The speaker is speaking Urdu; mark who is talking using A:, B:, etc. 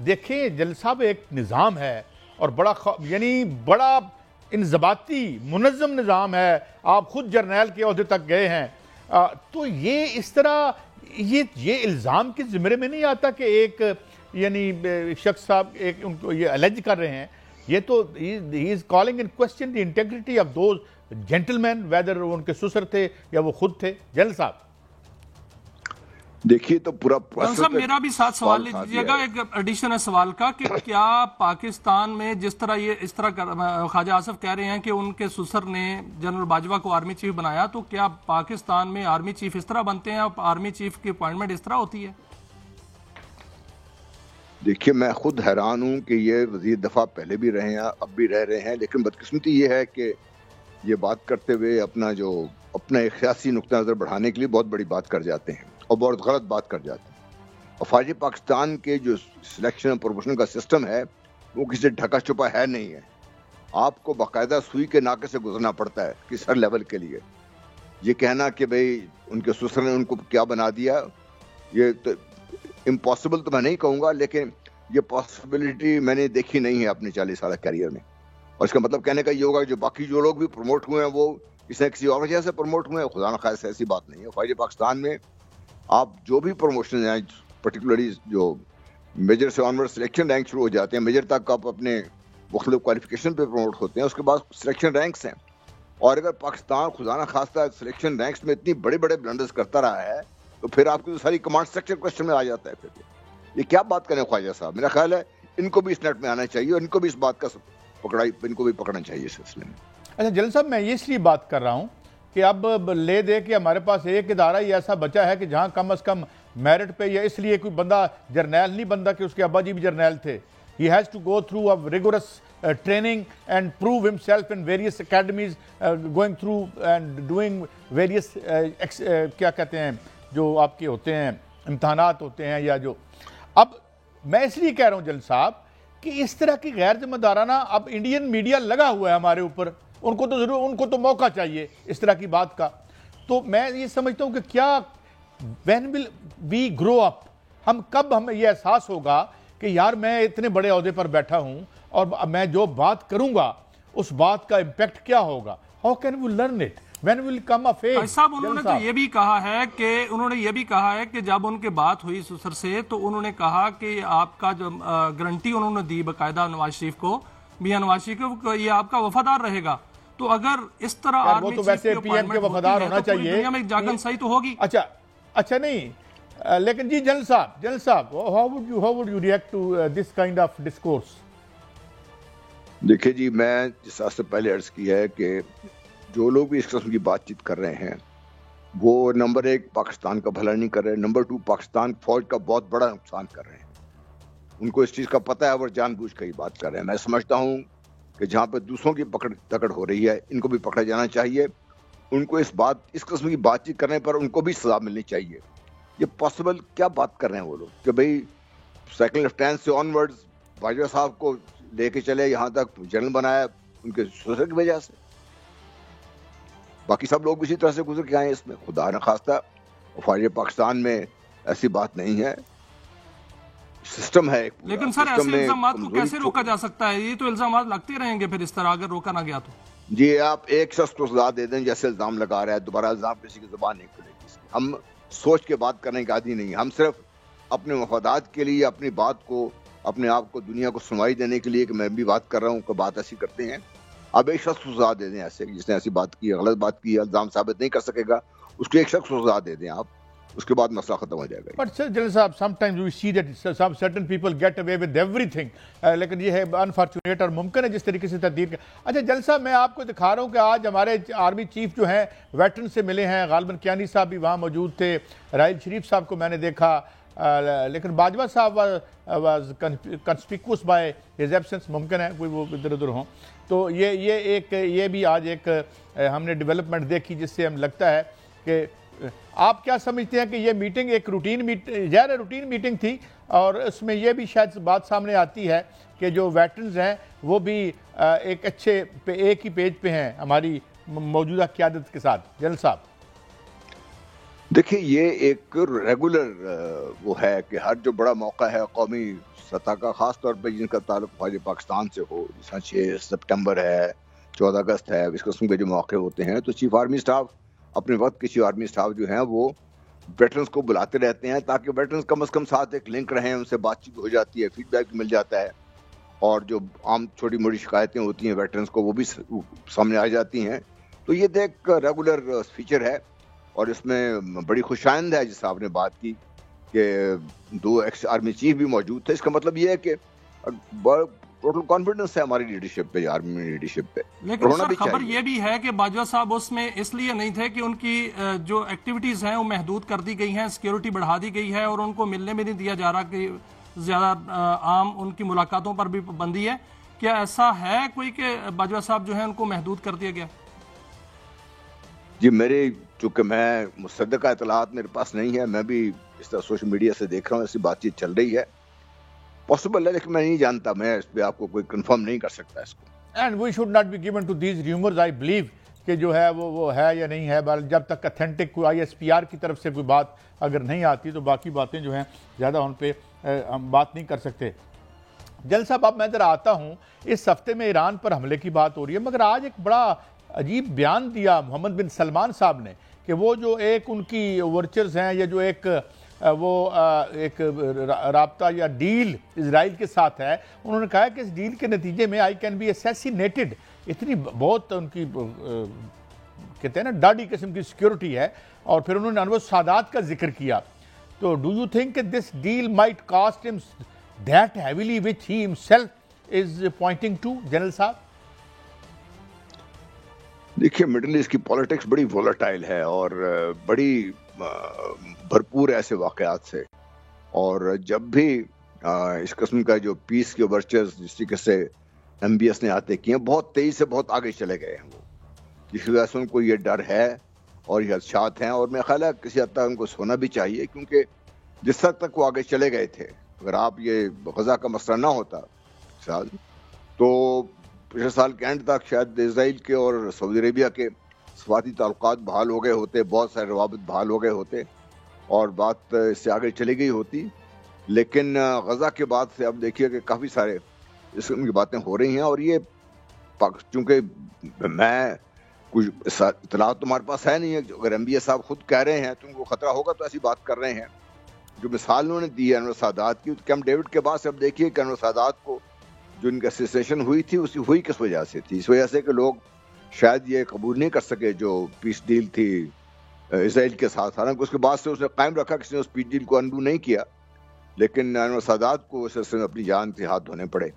A: دیکھیں جل صاحب ایک نظام ہے اور یعنی بڑا انضباطی منظم نظام ہے. آپ خود جرنیل کے عہدے تک گئے ہیں, تو یہ اس طرح یہ الزام کے زمرے میں نہیں آتا کہ ایک یعنی شخص صاحب ان کو یہ الج کر رہے ہیں, یہ تو he is calling in question the integrity of those gentlemen, whether ان کے سسر تھے یا وہ خود تھے. جل صاحب
B: دیکھیے تو پورا
C: صاحب میرا بھی ساتھ سوال لے لیجیے گا, ایک ایڈیشن ہے سوال کا, کہ کیا پاکستان میں جس طرح یہ اس طرح خواجہ آصف کہہ رہے ہیں کہ ان کے سسر نے جنرل باجوہ کو آرمی چیف بنایا, تو کیا پاکستان میں آرمی چیف اس طرح بنتے ہیں اور آرمی چیف کی اپوائنٹمنٹ اس طرح ہوتی ہے؟
B: دیکھیے میں خود حیران ہوں کہ یہ وزیر دفاع پہلے بھی رہے ہیں اب بھی رہ رہے ہیں, لیکن بدقسمتی یہ ہے کہ یہ بات کرتے ہوئے اپنا ایک سیاسی نقطہ نظر بڑھانے کے لیے بہت بڑی بات کر جاتے ہیں اور بہت غلط بات کر جاتے ہیں. افواج پاکستان کے جو سلیکشن اور پروموشن کا سسٹم ہے وہ کسی ڈھکا چھپا ہے نہیں ہے. آپ کو باقاعدہ سوئی کے ناکے سے گزرنا پڑتا ہے کس ہر لیول کے لیے. یہ کہنا کہ بھئی ان کے سسر نے ان کو کیا بنا دیا, یہ تو امپاسبل تو میں نہیں کہوں گا, لیکن یہ پاسبلٹی میں نے دیکھی نہیں ہے اپنے 40 سالہ کیریئر میں. اور اس کا مطلب کہنے کا یہ ہوگا جو باقی جو لوگ بھی پروموٹ ہوئے ہیں وہ کسی اور وجہ سے پروموٹ ہوئے ہیں, خدا نخواستہ ایسی بات نہیں ہے. فوج پاکستان میں آپ جو بھی پروموشن ہیں, پرٹیکولرلی جو میجر سے آنورڈ سلیکشن رینک شروع ہو جاتے ہیں, میجر تک آپ اپنے مختلف کوالیفیکیشن پہ پروموٹ ہوتے ہیں, اس کے بعد سلیکشن رینکس ہیں. اور اگر پاکستان خدا نخواستہ سلیکشن رینکس میں اتنی بڑے بڑے بلنڈرز کرتا رہا ہے تو پھر آپ کی تو ساری کمانڈ اسٹرکچر کوسچن میں آ جاتا ہے. پھر یہ کیا بات کریں خواجہ صاحب, میرا خیال ہے ان کو بھی اس نیٹ میں آنا چاہیے اور ان کو بھی اس بات کا ان کو بھی پکڑنا چاہیے اس سلسلے میں.
A: اچھا جل صاحب, میں یہ اس لیے بات کر رہا ہوں کہ اب لے دے کہ ہمارے پاس ایک ادارہ ہی ایسا بچا ہے کہ جہاں کم از کم میرٹ پہ, یا اس لیے کوئی بندہ جرنیل نہیں بنتا کہ اس کے ابا جی بھی جرنیل تھے. He has to go through a rigorous training and prove himself in various academies, going through and doing various کیا کہتے ہیں جو آپ کے ہوتے ہیں امتحانات ہوتے ہیں, یا جو اب میں اس لیے کہہ رہا ہوں جل صاحب کہ اس طرح کی غیر ذمہ دارانہ اب انڈین میڈیا لگا ہوا ہے ہمارے اوپر, ان کو تو موقع چاہیے اس طرح کی بات کا. تو میں یہ سمجھتا ہوں کہ کیا when will we grow up, کب ہمیں یہ احساس ہوگا کہ یار میں اتنے بڑے عہدے پر بیٹھا ہوں اور میں جو بات کروں گا اس بات کا امپیکٹ کیا ہوگا. how can we learn it when will come of age.
C: صاحب انہوں نے تو یہ بھی کہا ہے کہ جب ان کے بات ہوئی سسر سے تو انہوں نے کہا کہ آپ کا جو گارنٹی انہوں نے دی باقاعدہ نواز شریف کو, میاں نواز شریف کو, یہ آپ کا وفادار رہے گا. تو اگر اس طرح
A: آرمی چیف کی اپائنٹمنٹ ہوتی ہے تو پوری دنیا میں ایک
C: جاگن سائی تو ہوگی.
A: اچھا نہیں, لیکن جی جل صاحب how would you react to this kind of discourse.
B: دیکھیں جی, میں جس سے پہلے عرض کیا ہے کہ جو لوگ بھی اس قسم کی بات چیت کر رہے ہیں وہ نمبر 1 پاکستان کا بھلا نہیں کر رہے, نمبر 2 پاکستان فوج کا بہت بڑا نقصان کر رہے ہیں. ان کو اس چیز کا پتہ ہے اور جان بوجھ کر ہی بات کر رہے ہیں. میں سمجھتا ہوں کہ جہاں پہ دوسروں کی پکڑ دکڑ ہو رہی ہے ان کو بھی پکڑا جانا چاہیے. ان کو اس قسم کی بات چیت کرنے پر ان کو بھی سزا ملنی چاہیے. یہ پاسبل کیا بات کر رہے ہیں وہ لوگ کہ بھئی سیکنڈ لیفٹیننٹ سے آن ورڈز باجوہ صاحب کو لے کے چلے یہاں تک جنرل بنایا ان کے سسر کی وجہ سے, باقی سب لوگ اسی طرح سے گزر کے آئے. اس میں خدا نخواستہ فوج پاکستان میں ایسی بات نہیں ہے, سسٹم ہے.
C: لیکن سر ایسے الزامات کو کیسے روکا جا سکتا ہے؟ یہ تو الزامات لگتے رہیں گے پھر اس طرح اگر روکا نہ گیا تو.
B: جی آپ ایک شخص کو سزا دے دیں جیسے الزام لگا رہا ہے, دوبارہ الزام کسی کی زبان نہیں کھلے گی. ہم سوچ کے بات کرنے کے عادی نہیں, ہم صرف اپنے مفادات کے لیے اپنی بات کو اپنے آپ کو دنیا کو سنوائی دینے کے لیے کہ میں بھی بات کر رہا ہوں کہ بات ایسی کرتے ہیں. اب ایک شخص کو سزا دے دیں ایسے جس نے ایسی بات کی, غلط بات کی, الزام ثابت نہیں کر سکے گا, اس کو ایک شخص کو سزا دے دیں آپ, اس کے بعد مسئلہ ختم ہو جائے گا.
A: But sir جل صاحب sometimes we see that some certain people get away with everything, لیکن یہ ہے unfortunate اور ممکن ہے جس طریقے سے تقدیر کا. اچھا جل صاحب میں آپ کو دکھا رہا ہوں کہ آج ہمارے آرمی چیف جو ہیں ویٹرن سے ملے ہیں, غالباً کیانی صاحب بھی وہاں موجود تھے, راحیل شریف صاحب کو میں نے دیکھا, لیکن باجوہ صاحب was conspicuous by his absence. ممکن ہے کوئی وہ ادھر ادھر ہوں. تو یہ بھی آج ایک ہم نے ڈیولپمنٹ دیکھی جس سے ہم لگتا ہے کہ آپ کیا سمجھتے ہیں کہ یہ میٹنگ ایک روٹین میٹنگ تھی, اور اس میں یہ بھی شاید بات سامنے آتی ہے کہ جو ویٹرنز ہیں وہ بھی ایک اچھے ایک ہی پیج پہ ہیں ہماری موجودہ قیادت کے ساتھ. جل صاحب
B: دیکھیے یہ ایک ریگولر وہ ہے کہ ہر جو بڑا موقع ہے قومی سطح کا، خاص طور پہ جن کا تعلق خارج پاکستان سے ہو، جیسا 6 سپٹمبر ہے، 14 اگست ہے، اس قسم کے جو موقع ہوتے ہیں تو چیف آرمی اسٹاف اپنے وقت کے چیف آرمی اسٹاف جو ہیں وہ ویٹرنس کو بلاتے رہتے ہیں تاکہ ویٹرنس کم از کم ساتھ ایک لنک رہیں، ان سے بات چیت ہو جاتی ہے، فیڈ بیک مل جاتا ہے، اور جو عام چھوٹی موٹی شکایتیں ہوتی ہیں ویٹرنس کو وہ بھی سامنے آ جاتی ہیں. تو یہ ایک ریگولر فیچر ہے، اور اس میں بڑی خوشائند ہے جس آپ نے بات کی کہ 2 ایکس آرمی چیف بھی موجود تھے. اس کا مطلب یہ ہے کہ ٹوٹل کانفیڈنس ہے ہماری لیڈرشپ پہ، آرمی لیڈرشپ پہ.
C: لیکن سر خبر یہ بھی ہے کہ باجوہ صاحب اس میں اس لیے نہیں تھے کہ ان کی جو ایکٹیویٹیز ہیں وہ محدود کر دی گئی ہیں، سیکیورٹی بڑھا دی گئی ہے، اور ان کو ملنے میں نہیں دیا جا رہا کہ زیادہ عام ان کی ملاقاتوں پر بھی پابندی ہے. کیا ایسا ہے کوئی کہ باجوہ صاحب جو ہیں ان کو محدود کر دیا گیا؟
B: جی چونکہ میں مصدقہ اطلاعات میرے پاس نہیں ہے، میں بھی اس طرح سوشل میڈیا سے دیکھ رہا ہوں، ایسی بات چیت چل رہی ہے، پاسبل ہے، لیکن میں نہیں جانتا، میں اس پہ آپ کو کوئی کنفرم نہیں کر سکتا اس کو.
A: And we should not be given to these rumours, I believe کہ جو ہے وہ ہے یا نہیں ہے، جب تک اتھینٹک کوئی آئی ایس پی آر کی طرف سے کوئی بات اگر نہیں آتی تو باقی باتیں جو ہیں زیادہ ان پہ ہم بات نہیں کر سکتے. جل صاحب اب میں ادھر آتا ہوں، اس ہفتے میں ایران پر حملے کی بات ہو رہی ہے، مگر آج ایک بڑا عجیب بیان دیا محمد بن سلمان صاحب نے کہ وہ جو ایک ان کی ورچرز ہیں یا جو ایک رابطہ یا ڈیل اسرائیل کے ساتھ ہے، انہوں نے کہا کہ اس ڈیل کے نتیجے میں آئی کین بی اسیسینیٹڈ، اتنی بہت ان کی کہتے ہیں نا ڈاڑی قسم کی سیکیورٹی ہے، اور پھر انہوں نے انور سادات کا ذکر کیا. تو do you think this deal might cost him that heavily which he himself is pointing to? General صاحب
B: دیکھیے مڈل ایسٹ کی پالیٹکس بڑی وولٹائل ہے اور بڑی بھرپور ایسے واقعات سے، اور جب بھی اس قسم کا جو پیس کے ورچرز جس طریقے سے ایم بی ایس نے آتے کیے ہیں، بہت تیزی سے بہت آگے چلے گئے ہیں وہ، جس وجہ سے ان کو یہ ڈر ہے اور یہ خدشات ہیں، اور میرا خیال ہے کسی حد تک ان کو سونا بھی چاہیے، کیونکہ جس حد تک وہ آگے چلے گئے تھے، اگر آپ یہ غزہ کا مسئلہ نہ ہوتا تو پچھلے سال کے اینڈ تک شاید اسرائیل کے اور سعودی عربیہ کے سفارتی تعلقات بحال ہو گئے ہوتے، بہت سارے روابط بحال ہو گئے ہوتے، اور بات اس سے آگے چلی گئی ہوتی. لیکن غزہ کے بعد سے اب دیکھیے کہ کافی سارے اس قسم کی باتیں ہو رہی ہیں، اور یہ چونکہ میں کچھ اطلاعات تمہارے پاس ہے نہیں ہے، اگر ایم بی اے صاحب خود کہہ رہے ہیں تو ان کو خطرہ ہوگا تو ایسی بات کر رہے ہیں. جو مثال انہوں نے دی ہے انور سادات کی، کیمپ ڈیوڈ کے بعد سے اب دیکھیے کہ انور سادات کو جو ان کا اسوسیشن ہوئی تھی اسی ہوئی کس وجہ سے تھی؟ اس وجہ سے کہ لوگ شاید یہ قبول نہیں کر سکے جو پیس ڈیل تھی اسرائیل کے ساتھ، حالانکہ اس کے بعد سے اس نے قائم رکھا، کسی نے اس پیس ڈیل کو انڈو نہیں کیا، لیکن انور سادات کو اس سے اپنی جان سے ہاتھ دھونے پڑے.